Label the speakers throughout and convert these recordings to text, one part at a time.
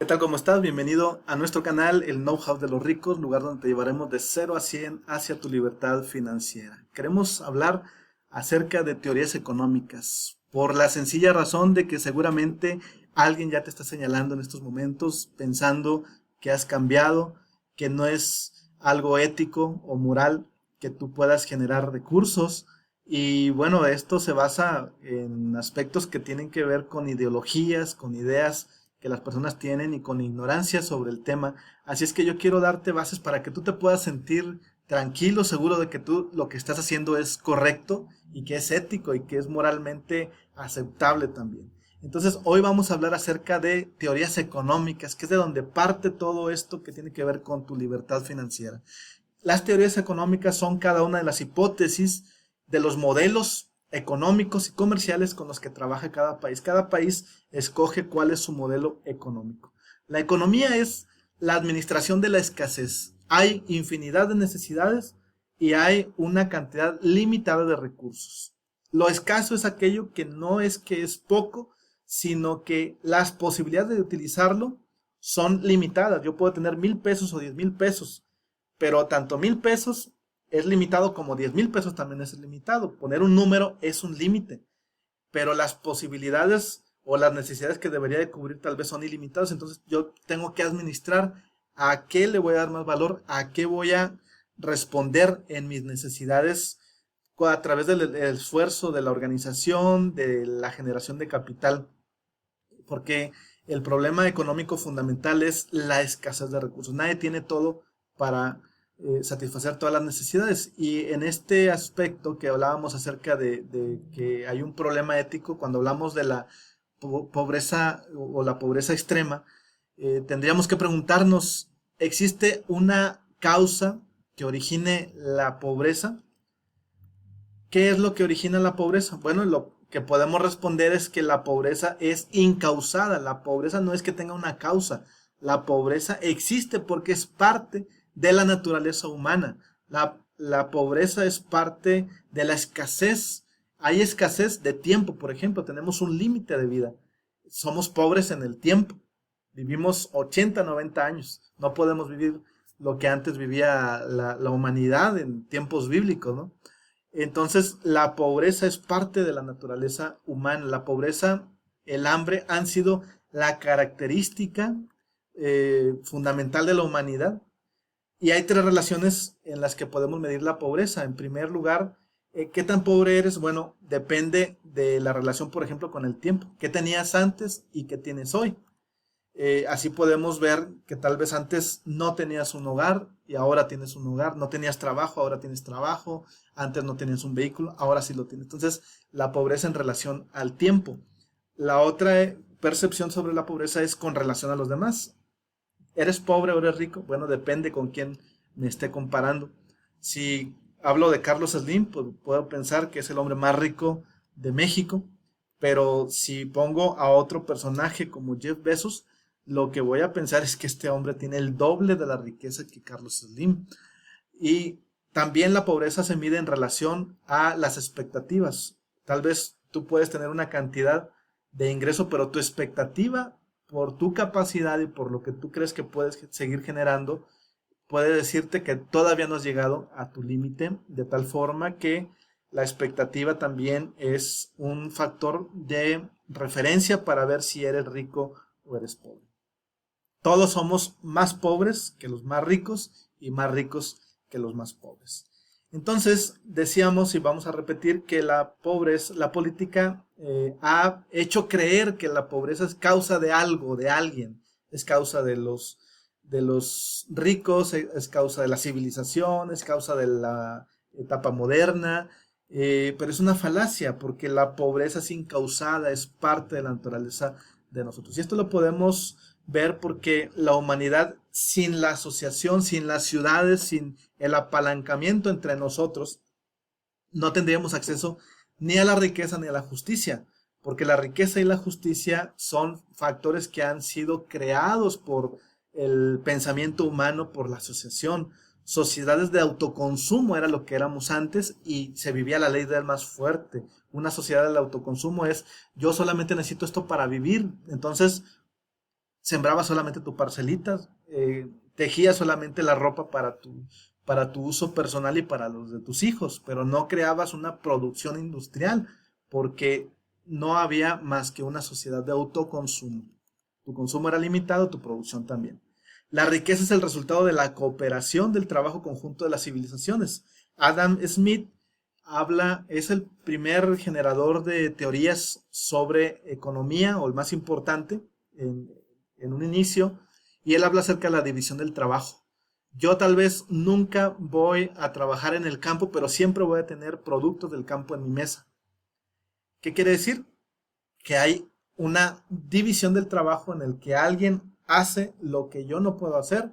Speaker 1: ¿Qué tal? ¿Cómo estás? Bienvenido a nuestro canal, el Know-how de los ricos, lugar donde te llevaremos de 0 a 100 hacia tu libertad financiera. Queremos hablar acerca de teorías económicas, por la sencilla razón de que seguramente alguien ya te está señalando en estos momentos, pensando que has cambiado, que no es algo ético o moral que tú puedas generar recursos. Y bueno, esto se basa en aspectos que tienen que ver con ideologías, con ideas que las personas tienen y con ignorancia sobre el tema. Así es que yo quiero darte bases para que tú te puedas sentir tranquilo, seguro de que tú lo que estás haciendo es correcto y que es ético y que es moralmente aceptable también. Entonces, hoy vamos a hablar acerca de teorías económicas, que es de donde parte todo esto que tiene que ver con tu libertad financiera. Las teorías económicas son cada una de las hipótesis de los modelos económicos y comerciales con los que trabaja cada país. Cada país escoge cuál es su modelo económico. La economía es la administración de la escasez. Hay infinidad de necesidades y hay una cantidad limitada de recursos. Lo escaso es aquello que es poco, sino que las posibilidades de utilizarlo son limitadas. Yo puedo tener 1,000 pesos o 10,000 pesos, pero tanto 1,000 pesos es limitado como 10,000 pesos también es limitado. Poner un número es un límite, pero las posibilidades o las necesidades que debería de cubrir tal vez son ilimitadas. Entonces yo tengo que administrar a qué le voy a dar más valor, a qué voy a responder en mis necesidades a través del esfuerzo de la organización, de la generación de capital, porque el problema económico fundamental es la escasez de recursos. Nadie tiene todo para satisfacer todas las necesidades. Y en este aspecto que hablábamos acerca de que hay un problema ético, cuando hablamos de la pobreza o la pobreza extrema, tendríamos que preguntarnos, ¿existe una causa que origine la pobreza? ¿Qué es lo que origina la pobreza? Bueno, lo que podemos responder es que la pobreza es incausada. La pobreza no es que tenga una causa. La pobreza existe porque es parte de la naturaleza humana. La pobreza es parte de la escasez. Hay escasez de tiempo, por ejemplo. Tenemos un límite de vida. Somos pobres en el tiempo. Vivimos 80, 90 años. No podemos vivir lo que antes vivía la humanidad en tiempos bíblicos, ¿no? Entonces, la pobreza es parte de la naturaleza humana. La pobreza, el hambre han sido la característica fundamental de la humanidad. Y hay tres relaciones en las que podemos medir la pobreza. En primer lugar, ¿qué tan pobre eres? Bueno, depende de la relación, por ejemplo, con el tiempo. ¿Qué tenías antes y qué tienes hoy? Así podemos ver que tal vez antes no tenías un hogar y ahora tienes un hogar, no tenías trabajo, ahora tienes trabajo, antes no tenías un vehículo, ahora sí lo tienes. Entonces, la pobreza en relación al tiempo. La otra percepción sobre la pobreza es con relación a los demás. ¿Eres pobre o eres rico? Bueno, depende con quién me esté comparando. Si hablo de Carlos Slim, pues puedo pensar que es el hombre más rico de México, pero si pongo a otro personaje como Jeff Bezos, lo que voy a pensar es que este hombre tiene el doble de la riqueza que Carlos Slim. Y también la pobreza se mide en relación a las expectativas. Tal vez tú puedes tener una cantidad de ingreso, pero tu expectativa por tu capacidad y por lo que tú crees que puedes seguir generando, puede decirte que todavía no has llegado a tu límite, de tal forma que la expectativa también es un factor de referencia para ver si eres rico o eres pobre. Todos somos más pobres que los más ricos y más ricos que los más pobres. Entonces, decíamos y vamos a repetir que la pobreza, la política ha hecho creer que la pobreza es causa de algo, de alguien, es causa de los ricos, es causa de la civilización, es causa de la etapa moderna, pero es una falacia porque la pobreza es incausada, es parte de la naturaleza de nosotros. Y esto lo podemos ver porque la humanidad sin la asociación, sin las ciudades, sin el apalancamiento entre nosotros, no tendríamos acceso ni a la riqueza ni a la justicia, porque la riqueza y la justicia son factores que han sido creados por el pensamiento humano, por la asociación. Sociedades de autoconsumo era lo que éramos antes y se vivía la ley del más fuerte. Una sociedad del autoconsumo es yo solamente necesito esto para vivir. Entonces sembrabas solamente tu parcelita, tejías solamente la ropa para tu uso personal y para los de tus hijos, pero no creabas una producción industrial porque no había más que una sociedad de autoconsumo. Tu consumo era limitado, tu producción también. La riqueza es el resultado de la cooperación del trabajo conjunto de las civilizaciones. Adam Smith es el primer generador de teorías sobre economía, o el más importante en, en un inicio, y él habla acerca de la división del trabajo. Yo tal vez nunca voy a trabajar en el campo, pero siempre voy a tener productos del campo en mi mesa. ¿Qué quiere decir? Que hay una división del trabajo en el que alguien hace lo que yo no puedo hacer,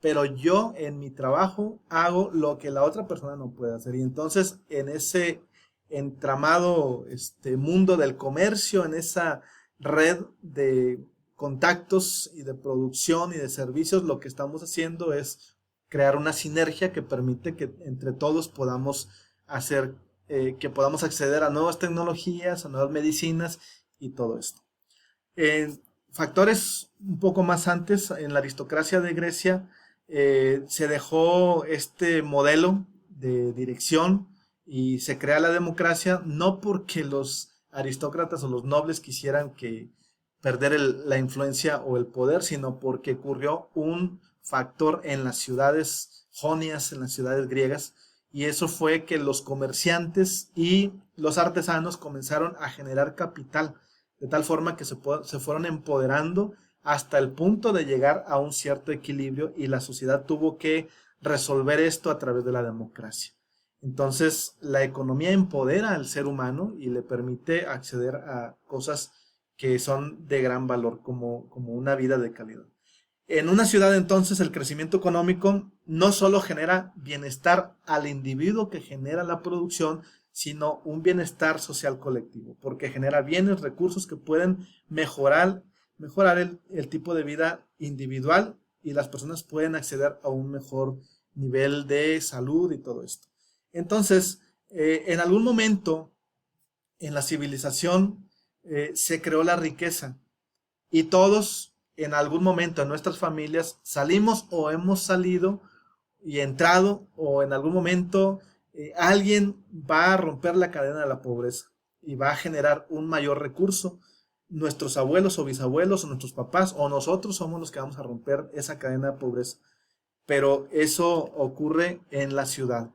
Speaker 1: pero yo en mi trabajo hago lo que la otra persona no puede hacer. Y entonces en ese entramado mundo del comercio, en esa red de contactos y de producción y de servicios, lo que estamos haciendo es crear una sinergia que permite que entre todos podamos hacer, que podamos acceder a nuevas tecnologías, a nuevas medicinas y todo esto. Factores un poco más antes, en la aristocracia de Grecia, se dejó este modelo de dirección y se crea la democracia, no porque los aristócratas o los nobles quisieran perder la influencia o el poder, sino porque ocurrió un factor en las ciudades jonias, en las ciudades griegas, y eso fue que los comerciantes y los artesanos comenzaron a generar capital, de tal forma que se fueron empoderando hasta el punto de llegar a un cierto equilibrio, y la sociedad tuvo que resolver esto a través de la democracia. Entonces, la economía empodera al ser humano y le permite acceder a cosas que son de gran valor, como una vida de calidad. En una ciudad, entonces, el crecimiento económico no solo genera bienestar al individuo que genera la producción, sino un bienestar social colectivo, porque genera bienes, recursos que pueden mejorar el tipo de vida individual, y las personas pueden acceder a un mejor nivel de salud y todo esto. Entonces, en algún momento en la civilización se creó la riqueza, y todos en algún momento en nuestras familias salimos o hemos salido y entrado, o en algún momento alguien va a romper la cadena de la pobreza y va a generar un mayor recurso. Nuestros abuelos o bisabuelos o nuestros papás o nosotros somos los que vamos a romper esa cadena de pobreza. Pero eso ocurre en la ciudad.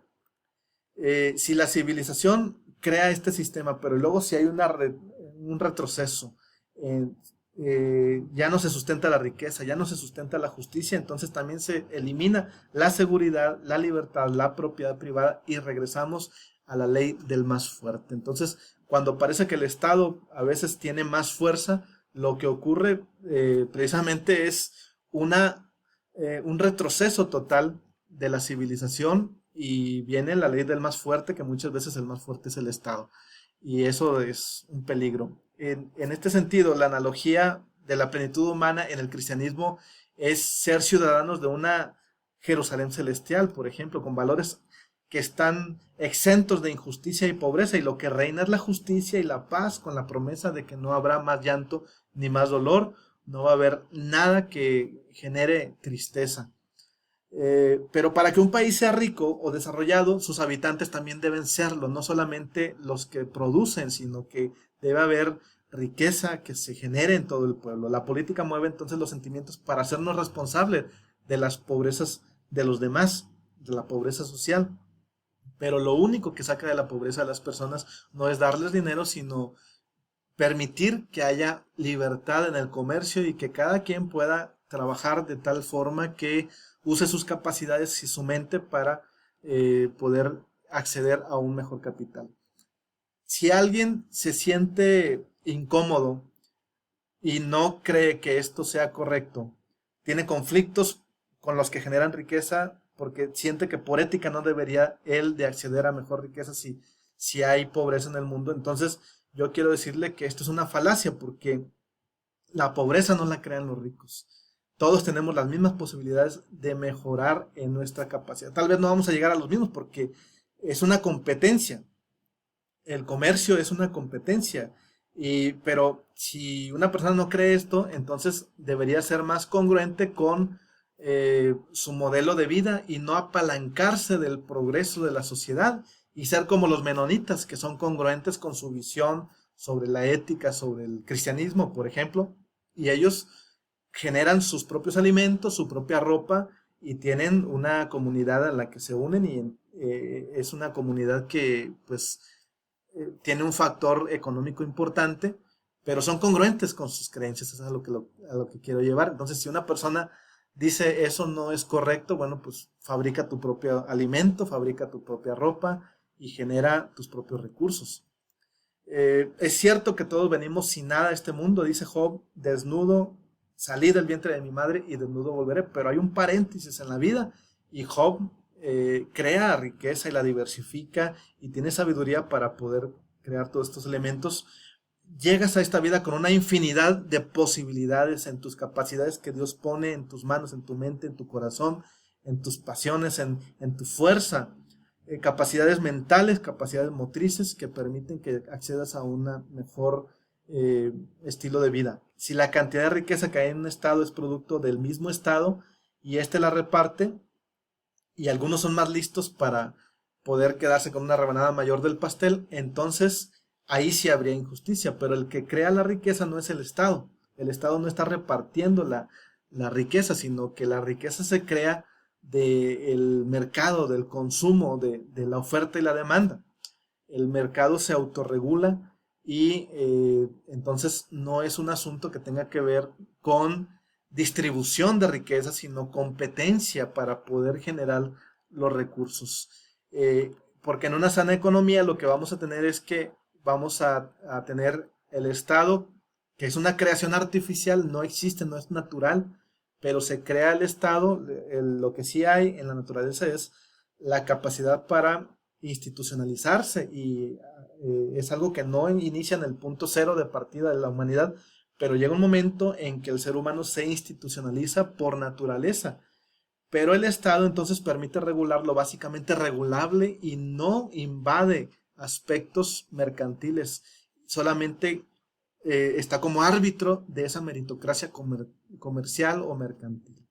Speaker 1: Si la civilización crea este sistema, pero luego si hay un retroceso, ya no se sustenta la riqueza, ya no se sustenta la justicia, entonces también se elimina la seguridad, la libertad, la propiedad privada, y regresamos a la ley del más fuerte. Entonces, cuando parece que el Estado a veces tiene más fuerza, lo que ocurre precisamente es un retroceso total de la civilización, y viene la ley del más fuerte, que muchas veces el más fuerte es el Estado, y eso es un peligro. En este sentido, la analogía de la plenitud humana en el cristianismo es ser ciudadanos de una Jerusalén celestial, por ejemplo, con valores que están exentos de injusticia y pobreza, y lo que reina es la justicia y la paz, con la promesa de que no habrá más llanto ni más dolor, no va a haber nada que genere tristeza. Pero para que un país sea rico o desarrollado, sus habitantes también deben serlo, no solamente los que producen, sino que debe haber riqueza que se genere en todo el pueblo. La política mueve entonces los sentimientos para hacernos responsables de las pobrezas de los demás, de la pobreza social. Pero lo único que saca de la pobreza a las personas no es darles dinero, sino permitir que haya libertad en el comercio y que cada quien pueda trabajar de tal forma que use sus capacidades y su mente para poder acceder a un mejor capital. Si alguien se siente incómodo y no cree que esto sea correcto, tiene conflictos con los que generan riqueza, porque siente que por ética no debería él de acceder a mejor riqueza si hay pobreza en el mundo, entonces yo quiero decirle que esto es una falacia, porque la pobreza no la crean los ricos. Todos tenemos las mismas posibilidades de mejorar en nuestra capacidad. Tal vez no vamos a llegar a los mismos porque es una competencia. El comercio es una competencia. Pero si una persona no cree esto, entonces debería ser más congruente con su modelo de vida y no apalancarse del progreso de la sociedad y ser como los menonitas, que son congruentes con su visión sobre la ética, sobre el cristianismo, por ejemplo, y ellos generan sus propios alimentos, su propia ropa y tienen una comunidad a la que se unen y es una comunidad que pues tiene un factor económico importante, pero son congruentes con sus creencias, eso es a lo que quiero llevar. Entonces, si una persona dice eso no es correcto, bueno, pues fabrica tu propio alimento, fabrica tu propia ropa y genera tus propios recursos. Es cierto que todos venimos sin nada a este mundo, dice Job, desnudo salí del vientre de mi madre y desnudo volveré, pero hay un paréntesis en la vida y Job crea riqueza y la diversifica y tiene sabiduría para poder crear todos estos elementos. Llegas a esta vida con una infinidad de posibilidades en tus capacidades que Dios pone en tus manos, en tu mente, en tu corazón, en tus pasiones, en tu fuerza, capacidades mentales, capacidades motrices que permiten que accedas a un mejor estilo de vida. Si la cantidad de riqueza que hay en un estado es producto del mismo estado y éste la reparte, y algunos son más listos para poder quedarse con una rebanada mayor del pastel, entonces ahí sí habría injusticia, pero el que crea la riqueza no es el Estado no está repartiendo la riqueza, sino que la riqueza se crea del mercado, del consumo, de la oferta y la demanda. El mercado se autorregula y entonces no es un asunto que tenga que ver con distribución de riqueza, sino competencia para poder generar los recursos. Porque en una sana economía lo que vamos a tener es que vamos a tener el Estado, que es una creación artificial, no existe, no es natural, pero se crea el Estado. Lo que sí hay en la naturaleza es la capacidad para institucionalizarse y es algo que no inicia en el punto cero de partida de la humanidad, pero llega un momento en que el ser humano se institucionaliza por naturaleza. Pero el Estado entonces permite regular lo básicamente regulable y no invade aspectos mercantiles, solamente está como árbitro de esa meritocracia comercial o mercantil.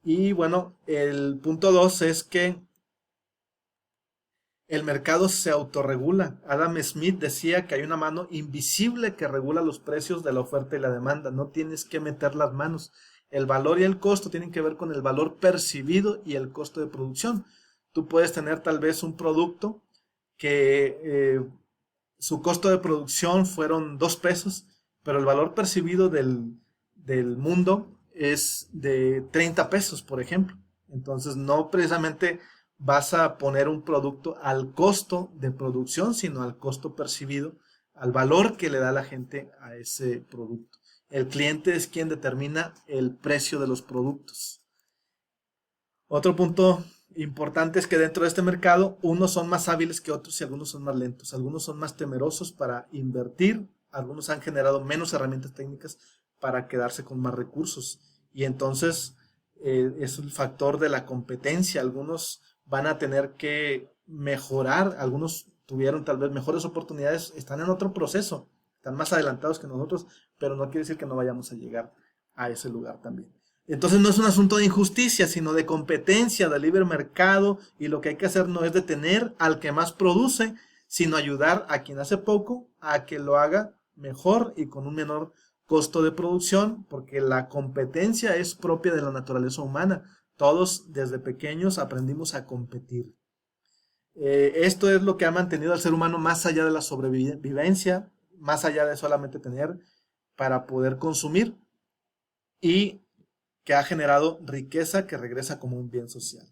Speaker 1: Y bueno, el punto 2 es que el mercado se autorregula. Adam Smith decía que hay una mano invisible que regula los precios de la oferta y la demanda. No tienes que meter las manos. El valor y el costo tienen que ver con el valor percibido y el costo de producción. Tú puedes tener tal vez un producto que su costo de producción fueron 2 pesos, pero el valor percibido del mundo es de 30 pesos, por ejemplo. Entonces, no precisamente vas a poner un producto al costo de producción, sino al costo percibido, al valor que le da la gente a ese producto. El cliente es quien determina el precio de los productos. Otro punto importante es que dentro de este mercado, unos son más hábiles que otros y algunos son más lentos. Algunos son más temerosos para invertir, algunos han generado menos herramientas técnicas para quedarse con más recursos. Y entonces es el factor de la competencia. Algunos van a tener que mejorar, algunos tuvieron tal vez mejores oportunidades, están en otro proceso, están más adelantados que nosotros, pero no quiere decir que no vayamos a llegar a ese lugar también. Entonces no es un asunto de injusticia, sino de competencia, de libre mercado, y lo que hay que hacer no es detener al que más produce, sino ayudar a quien hace poco a que lo haga mejor y con un menor costo de producción, porque la competencia es propia de la naturaleza humana. Todos desde pequeños aprendimos a competir. Esto es lo que ha mantenido al ser humano más allá de la sobrevivencia, más allá de solamente tener para poder consumir y que ha generado riqueza que regresa como un bien social.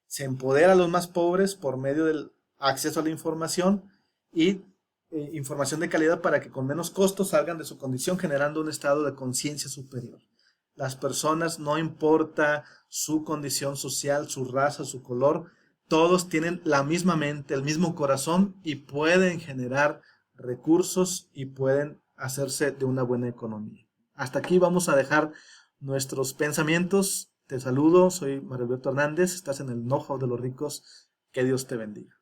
Speaker 1: Se empodera a los más pobres por medio del acceso a la información y información de calidad para que con menos costos salgan de su condición generando un estado de conciencia superior. Las personas, no importa su condición social, su raza, su color, todos tienen la misma mente, el mismo corazón y pueden generar recursos y pueden hacerse de una buena economía. Hasta aquí vamos a dejar nuestros pensamientos. Te saludo, soy Mario Alberto Hernández, estás en el Know-How de los Ricos. Que Dios te bendiga.